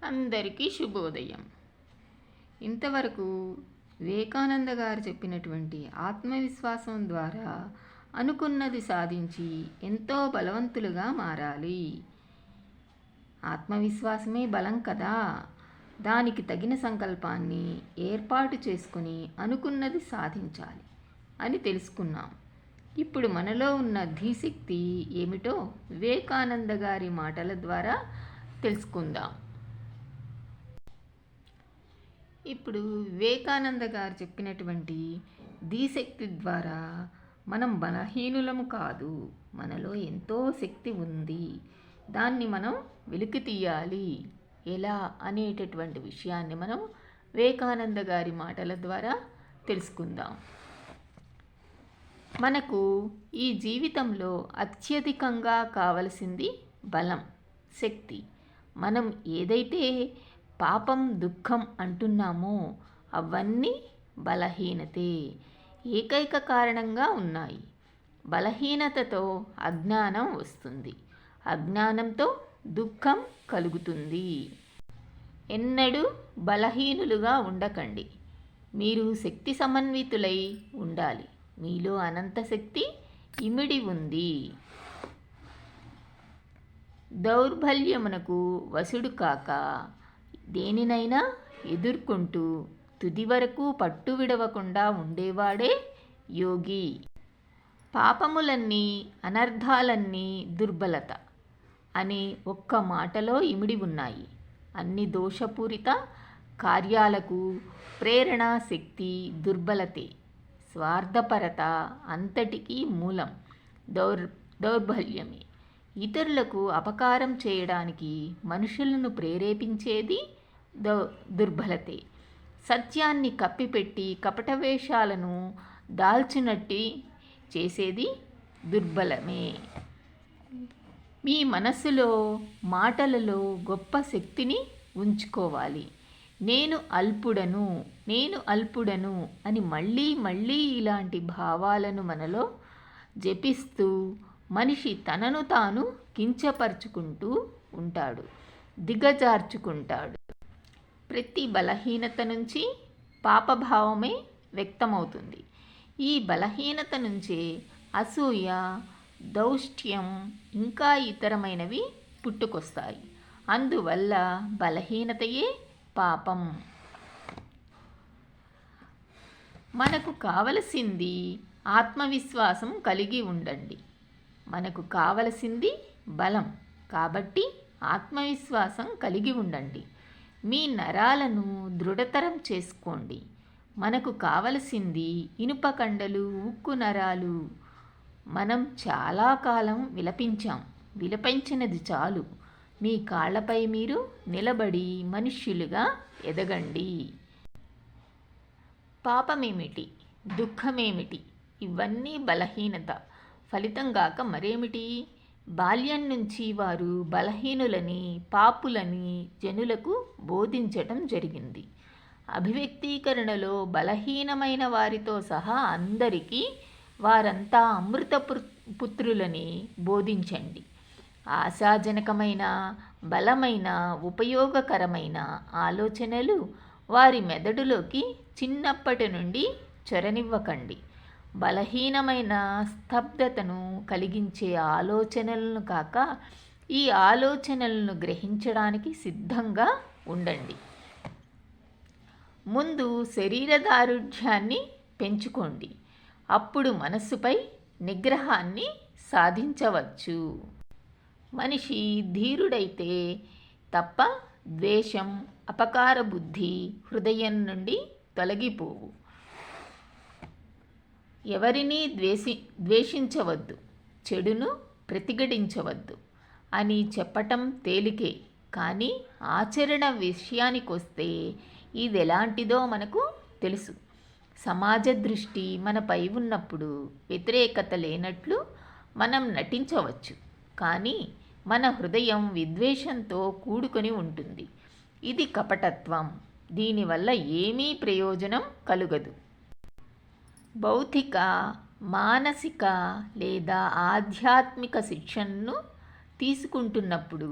అందరికీ శుభోదయం. ఇంతవరకు వివేకానంద గారు చెప్పినటువంటి ఆత్మవిశ్వాసం ద్వారా అనుకున్నది సాధించి ఎంతో బలవంతులుగా మారాలి. ఆత్మవిశ్వాసమే బలం కదా. దానికి తగిన సంకల్పాన్ని ఏర్పాటు చేసుకుని అనుకున్నది సాధించాలి అని తెలుసుకున్నాం. ఇప్పుడు మనలో ఉన్న ధీశక్తి ఏమిటో వివేకానంద గారి మాటల ద్వారా తెలుసుకుందాం. ఇప్పుడు వివేకానంద గారు చెప్పినటువంటి ధీశక్తి ద్వారా మనం బలహీనులము కాదు, మనలో ఎంతో శక్తి ఉంది, దాన్ని మనం వెలికి తీయాలి. ఎలా అనేటటువంటి విషయాన్ని మనం వివేకానంద గారి మాటల ద్వారా తెలుసుకుందాం. మనకు ఈ జీవితంలో అత్యధికంగా కావలసింది బలం, శక్తి. మనం ఏదైతే పాపం, దుఃఖం అంటున్నామో అవన్నీ బలహీనతే, ఏకైక కారణంగా ఉన్నాయి. బలహీనతతో అజ్ఞానం వస్తుంది, అజ్ఞానంతో దుఃఖం కలుగుతుంది. ఎన్నడూ బలహీనులుగా ఉండకండి. మీరు శక్తి సమన్వితులై ఉండాలి. మీలో అనంత శక్తి ఇమిడి ఉంది. దౌర్బల్యమునకు వశుడు కాక దేనినైనా ఎదుర్కొంటూ తుది వరకు పట్టు విడవకుండా ఉండేవాడే యోగి. పాపములన్నీ, అనర్థాలన్నీ దుర్బలత అనే ఒక్క మాటలో ఇమిడి ఉన్నాయి. అన్ని దోషపూరిత కార్యాలకు ప్రేరణా శక్తి దుర్బలతే. స్వార్థపరత అంతటికీ మూలం దౌర్బల్యమే. ఇతరులకు అపకారం చేయడానికి మనుషులను ప్రేరేపించేది దుర్బలతే. సత్యాన్ని కప్పిపెట్టి కపట వేషాలను దాల్చినట్టి చేసేది దుర్బలమే. మీ మనస్సులో, మాటలలో గొప్ప శక్తిని ఉంచుకోవాలి. నేను అల్పుడను అని మళ్ళీ మళ్ళీ ఇలాంటి భావాలను మనలో జపిస్తూ మనిషి తనను తాను కించపరుచుకుంటూ ఉంటాడు, దిగజార్చుకుంటాడు. ప్రతి బలహీనత నుంచి పాపభావమే వ్యక్తమవుతుంది. ఈ బలహీనత నుంచే అసూయ, దౌష్ట్యం ఇంకా ఇతరమైనవి పుట్టుకొస్తాయి. అందువల్ల బలహీనతయే పాపం. మనకు కావలసింది ఆత్మవిశ్వాసం కలిగి ఉండండి. మనకు కావలసింది బలం, కాబట్టి ఆత్మవిశ్వాసం కలిగి ఉండండి. మీ నరాలను దృఢతరం చేసుకోండి. మనకు కావలసింది ఇనుప కండలు, ఉక్కు నరాలు. మనం చాలా కాలం విలపించినది చాలు. మీ కాళ్ళపై మీరు నిలబడి మనుష్యులుగా ఎదగండి. పాపమేమిటి, దుఃఖమేమిటి, ఇవన్నీ బలహీనత ఫలితంగాక మరేమిటి? బాల్యం నుంచి వారు బలహీనులని, పాపులని జనులకు బోధించటం జరిగింది. అభివ్యక్తీకరణలో బలహీనమైన వారితో సహా అందరికీ వారంతా అమృత పుత్రులని బోధించండి. ఆశాజనకమైన, బలమైన, ఉపయోగకరమైన ఆలోచనలు వారి మెదడులోకి చిన్నప్పటి నుండి చొరనివ్వకండి. బలహీనమైన, స్తబ్దతను కలిగించే ఆలోచనలను కాక ఈ ఆలోచనలను గ్రహించడానికి సిద్ధంగా ఉండండి. ముందు శరీర దారుఢ్యాన్ని పెంచుకోండి. అప్పుడు మనస్సుపై నిగ్రహాన్ని సాధించవచ్చు. మనిషి ధీరుడైతే తప్ప ద్వేషం, అపకార బుద్ధి హృదయం నుండి తొలగిపోవు. ఎవరినీ ద్వేషించవద్దు, చెడును ప్రతిఘటించవద్దు అని చెప్పటం తేలికే, కానీ ఆచరణ విషయానికొస్తే ఇది ఎలాంటిదో మనకు తెలుసు. సమాజ దృష్టి మనపై ఉన్నప్పుడు వ్యతిరేకత లేనట్లు మనం నటించవచ్చు, కానీ మన హృదయం విద్వేషంతో కూడుకొని ఉంటుంది. ఇది కపటత్వం. దీనివల్ల ఏమీ ప్రయోజనం కలుగదు. భౌతిక, మానసిక లేదా ఆధ్యాత్మిక శిక్షణను తీసుకుంటున్నప్పుడు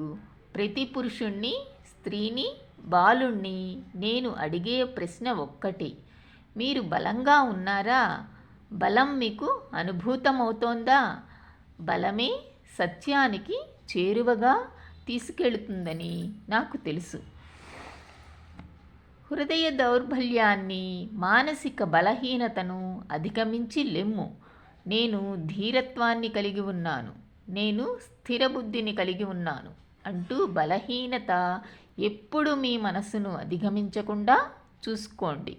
ప్రతి పురుషుణ్ణి, స్త్రీని, బాలుణ్ణి నేను అడిగే ప్రశ్న ఒక్కటే. మీరు బలంగా ఉన్నారా? బలం మీకు అనుభూతమవుతోందా? బలమే సత్యానికి చేరువగా తీసుకెళుతుందని నాకు తెలుసు. హృదయ దౌర్బల్యాన్ని, మానసిక బలహీనతను అధిగమించి లెమ్ము. నేను ధీరత్వాన్ని కలిగి ఉన్నాను, నేను స్థిరబుద్ధిని కలిగి ఉన్నాను అంటూ బలహీనత ఎప్పుడు మీ మనసును అధిగమించకుండా చూసుకోండి.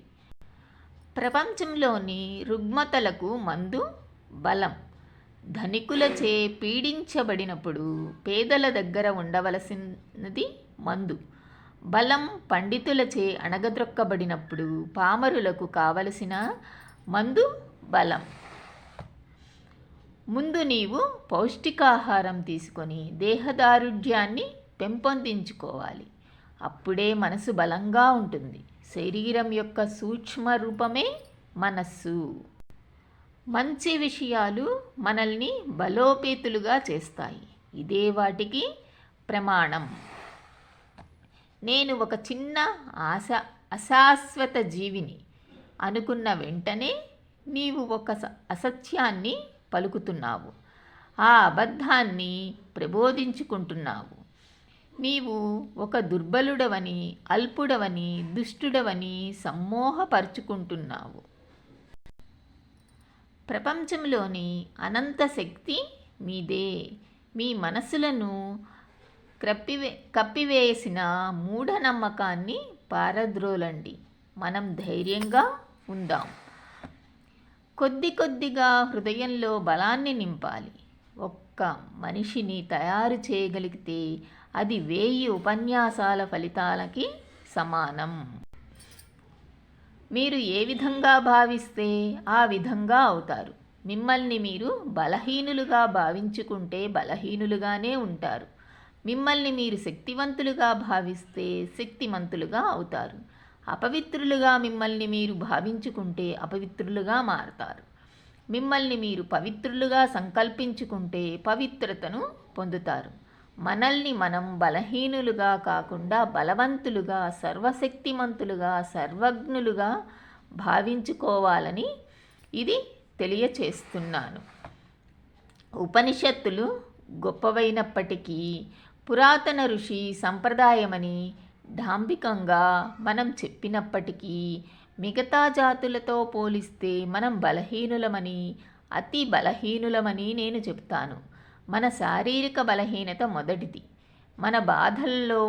ప్రపంచంలోని రుగ్మతలకు మందు బలం. ధనికులచే పీడించబడినప్పుడు పేదల దగ్గర ఉండవలసినది మందు. బలం పండితులచే అణగద్రొక్కబడినప్పుడు పామరులకు కావలసిన మందు బలం. ముందు నీవు పౌష్టికాహారం తీసుకొని దేహదారుఢ్యాన్ని పెంపొందించుకోవాలి. అప్పుడే మనసు బలంగా ఉంటుంది. శరీరం యొక్క సూక్ష్మ రూపమే మనస్సు. మంచి విషయాలు మనల్ని బలోపేతులుగా చేస్తాయి. ఇదే వాటికి ప్రమాణం. నేను ఒక చిన్న అశాశ్వత జీవిని అనుకున్న వెంటనే నీవు ఒక అసత్యాన్ని పలుకుతున్నావు. ఆ అబద్ధాన్ని ప్రబోధించుకుంటున్నావు. నీవు ఒక దుర్బలుడవని, అల్పుడవని, దుష్టుడవని సమ్మోహపరుచుకుంటున్నావు. ప్రపంచంలోని అనంత శక్తి మీదే. మీ మనసులను కప్పివేసిన మూఢనమ్మకాన్ని పారద్రోలండి. మనం ధైర్యంగా ఉందాం. కొద్ది కొద్దిగా హృదయంలో బలాన్ని నింపాలి. ఒక్క మనిషిని తయారు చేయగలిగితే అది 1000 ఉపన్యాసాల ఫలితాలకి సమానం. మీరు ఏ విధంగా భావిస్తే ఆ విధంగా అవుతారు. మిమ్మల్ని మీరు బలహీనులుగా భావించుకుంటే బలహీనులుగానే ఉంటారు. మిమ్మల్ని మీరు శక్తివంతులుగా భావిస్తే శక్తిమంతులుగా అవుతారు. అపవిత్రులుగా మిమ్మల్ని మీరు భావించుకుంటే అపవిత్రులుగా మారతారు. మిమ్మల్ని మీరు పవిత్రులుగా సంకల్పించుకుంటే పవిత్రతను పొందుతారు. మనల్ని మనం బలహీనులుగా కాకుండా బలవంతులుగా, సర్వశక్తిమంతులుగా, సర్వజ్ఞులుగా భావించుకోవాలని ఇది తెలియచేస్తున్నాను. ఉపనిషత్తులు గొప్పవైనప్పటికీ పురాతన ఋషి సంప్రదాయమని డాంబికంగా మనం చెప్పినప్పటికీ మిగతా జాతులతో పోలిస్తే మనం బలహీనులమని, అతి బలహీనులమని నేను చెప్తాను. మన శారీరక బలహీనత మొదటిది. మన బాధల్లో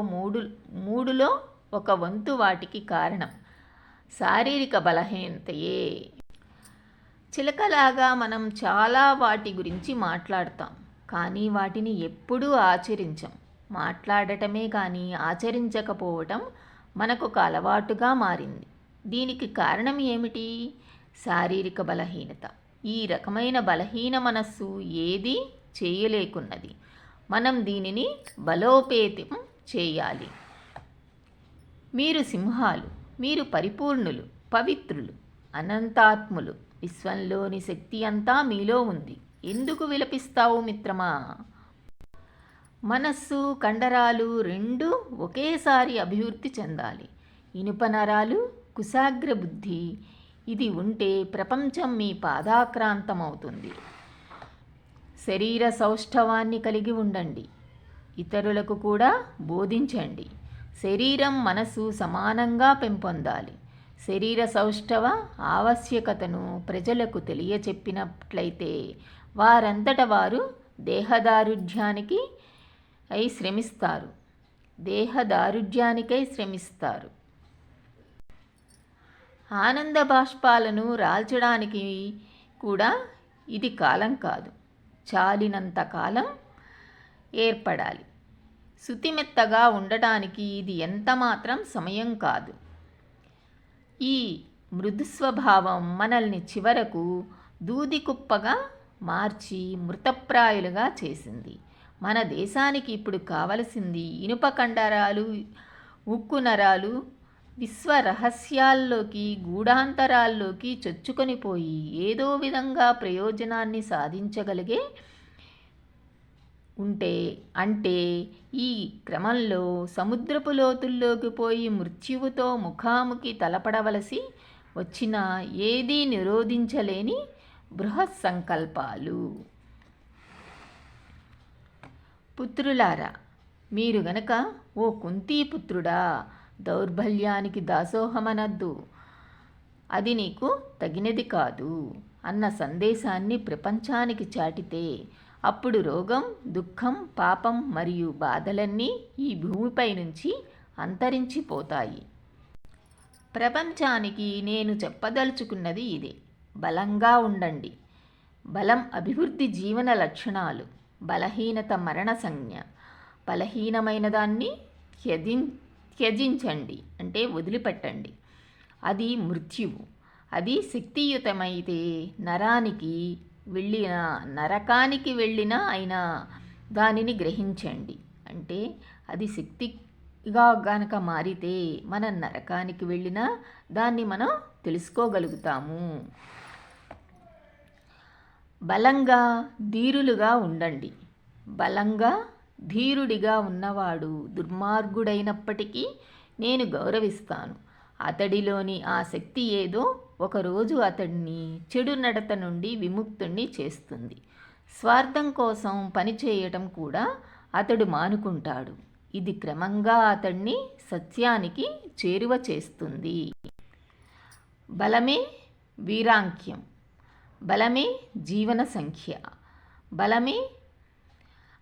మూడులో ఒక వంతు వాటికి కారణం శారీరక బలహీనతయే. చిలకలాగా మనం చాలా వాటి గురించి మాట్లాడతాం, కానీ వాటిని ఎప్పుడూ ఆచరించం. మాట్లాడటమే కానీ ఆచరించకపోవటం మనకొక అలవాటుగా మారింది. దీనికి కారణం ఏమిటి? శారీరక బలహీనత. ఈ రకమైన బలహీన మనస్సు ఏదీ చేయలేకున్నది. మనం దీనిని బలోపేతం చేయాలి. మీరు సింహాలు, మీరు పరిపూర్ణులు, పవిత్రులు, అనంతాత్ములు. విశ్వంలోని శక్తి అంతా మీలో ఉంది. ఎందుకు విలపిస్తావు మిత్రమా? మనస్సు, కండరాలు రెండూ ఒకేసారి అభివృద్ధి చెందాలి. ఇనుప నరాలు, కుశాగ్ర బుద్ధి ఇది ఉంటే ప్రపంచం మీ పాదాక్రాంతమవుతుంది. శరీర సౌష్ఠవాన్ని కలిగి ఉండండి. ఇతరులకు కూడా బోధించండి. శరీరం, మనసు సమానంగా పెంపొందాలి. శరీర సౌష్ఠవ ఆవశ్యకతను ప్రజలకు తెలియచెప్పినట్లయితే వారంతట వారు దేహదారుఢ్యానికి శ్రమిస్తారు. దేహదారుఢ్యానికై శ్రమిస్తారు. ఆనంద బాష్పాలను రాల్చడానికి కూడా ఇది కాలం కాదు. చాలినంత కాలం ఏర్పడాలి. శుతిమెత్తగా ఉండటానికి ఇది ఎంతమాత్రం సమయం కాదు. ఈ మృదుస్వభావం మనల్ని చివరకు దూది కుప్పగా మార్చి మృతప్రాయులుగా చేసింది. మన దేశానికి ఇప్పుడు కావలసింది ఇనుప కండరాలు, ఉక్కు నరాలు. విశ్వ రహస్యాల్లోకి, గూఢాంతరాల్లోకి చొచ్చుకొని పోయి ఏదో విధంగా ప్రయోజనాన్ని సాధించగలిగే అంటే ఈ క్రమంలో సముద్రపు లోతుల్లోకి పోయి మృత్యువుతో ముఖాముఖి తలపడవలసి వచ్చిన ఏదీ నిరోధించలేని బృహత్ సంకల్పాలు. పుత్రులారా, మీరు గనక ఓ కుంతీపుత్రుడా, దౌర్బల్యానికి దాసోహమనద్దు, అది నీకు తగినది కాదు అన్న సందేశాన్ని ప్రపంచానికి చాటితే అప్పుడు రోగం, దుఃఖం, పాపం మరియు బాధలన్నీ ఈ భూమిపై నుంచి అంతరించిపోతాయి. ప్రపంచానికి నేను చెప్పదలుచుకున్నది ఇదే. బలంగా ఉండండి. బలం అభివృద్ధి జీవన లక్షణాలు, బలహీనత మరణ సంజ్ఞ. బలహీనమైన దాన్ని త్యజించండి, అంటే వదిలిపెట్టండి. అది మృత్యువు. అది శక్తియుతమైతే నరకానికి వెళ్ళినా అయినా దానిని గ్రహించండి. అంటే అది శక్తిగా గనక మారితే మనం నరకానికి వెళ్ళినా దాన్ని మనం తెలుసుకోగలుగుతాము. బలంగా ధీరులుగా ఉండండి. బలంగా ధీరుడిగా ఉన్నవాడు దుర్మార్గుడైనప్పటికీ నేను గౌరవిస్తాను. అతడిలోని ఆ శక్తి ఏదో ఒకరోజు అతడిని చెడు నడత నుండి విముక్తుణ్ణి చేస్తుంది. స్వార్థం కోసం పనిచేయటం కూడా అతడు మానుకుంటాడు. ఇది క్రమంగా అతడిని సత్యానికి చేరువ చేస్తుంది. బలమే వీరాంక్యం. బలమే జీవన సంఖ్య. బలమే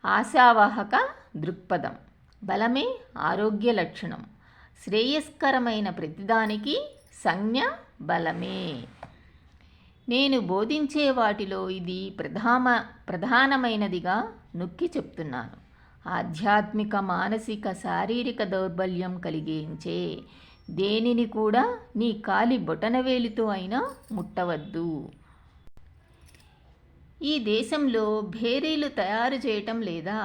ఆశావాహక దృక్పథం. బలమే ఆరోగ్య లక్షణం. శ్రేయస్కరమైన ప్రతిదానికి సంజ్ఞ బలమే. నేను బోధించే వాటిలో ఇది ప్రధానమైనదిగా నొక్కి చెప్తున్నాను. ఆధ్యాత్మిక, మానసిక, శారీరక దౌర్బల్యం కలిగించే దేనిని కూడా నీ కాలి బొటనవేలితో అయినా ముట్టవద్దు. ఈ దేశంలో భేరీలు తయారు చేయటం లేదా?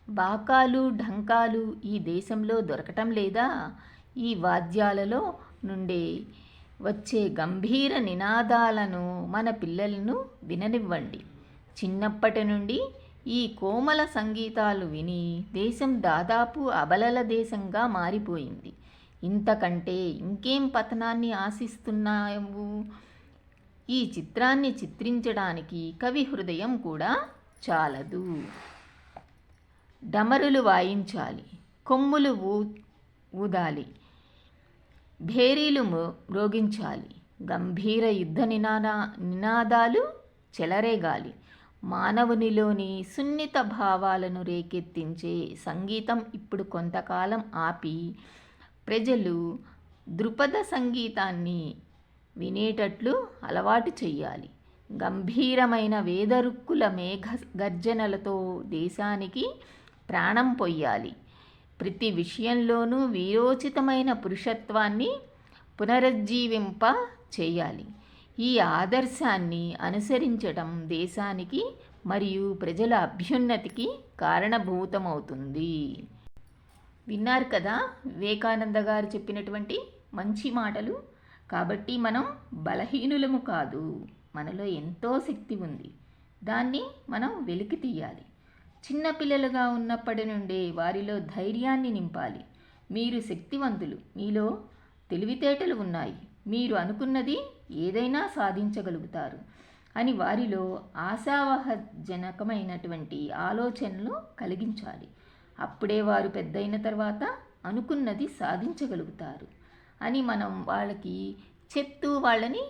బాకాలు, ఢంకాలు ఈ దేశంలో దొరకటం లేదా? ఈ వాద్యాలలో నుండి వచ్చే గంభీర నినాదాలను మన పిల్లలను విననివ్వండి. చిన్నప్పటి నుండి ఈ కోమల సంగీతాలు విని దేశం దాదాపు అబలల దేశంగా మారిపోయింది. ఇంతకంటే ఇంకేం పతనాన్ని ఆశిస్తున్నావు? ఈ చిత్రాన్ని చిత్రించడానికి కవి హృదయం కూడా చాలదు. డమరులు వాయించాలి, కొమ్ములు ఊదాలి, భేరీలు మ్రోగించాలి, గంభీర యుద్ధ నినాదాలు చెలరేగాలి. మానవునిలోని సున్నిత భావాలను రేకెత్తించే సంగీతం ఇప్పుడు కొంతకాలం ఆపి ప్రజలు ద్రుపద సంగీతాన్ని వినేటట్లు అలవాటు చెయ్యాలి. గంభీరమైన వేదరుక్కుల మేఘ గర్జనలతో దేశానికి ప్రాణం పొయ్యాలి. ప్రతి విషయంలోనూ వీరోచితమైన పురుషత్వాన్ని పునరుజ్జీవింప చేయాలి. ఈ ఆదర్శాన్ని అనుసరించటం దేశానికి మరియు ప్రజల అభ్యున్నతికి కారణభూతమవుతుంది. విన్నారు కదా వివేకానంద గారు చెప్పినటువంటి మంచి మాటలు. కాబట్టి మనం బలహీనులము కాదు, మనలో ఎంతో శక్తి ఉంది. దాన్ని మనం వెలికి తీయాలి. చిన్నపిల్లలుగా ఉన్నప్పటి నుండే వారిలో ధైర్యాన్ని నింపాలి. మీరు శక్తివంతులు, మీలో తెలివితేటలు ఉన్నాయి, మీరు అనుకున్నది ఏదైనా సాధించగలుగుతారు అని వారిలో ఆశావహజనకమైనటువంటి ఆలోచనలు కలిగించాలి. అప్పుడే వారు పెద్దయిన తర్వాత అనుకున్నది సాధించగలుగుతారు అని మనం వాళ్ళకి చెప్తూ వాళ్ళని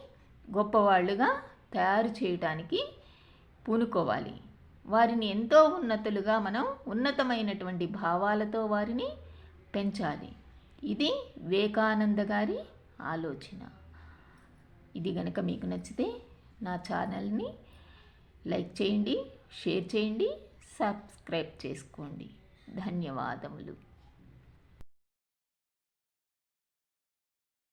గొప్పవాళ్ళుగా తయారు చేయటానికి పూనుకోవాలి. వారిని ఎంతో ఉన్నతులుగా మనం ఉన్నతమైనటువంటి భావాలతో వారిని పెంచాలి. ఇది వివేకానంద గారి ఆలోచన. ఇది గనక మీకు నచ్చితే నా ఛానల్ని లైక్ చేయండి, షేర్ చేయండి, సబ్స్క్రైబ్ చేసుకోండి. ధన్యవాదములు.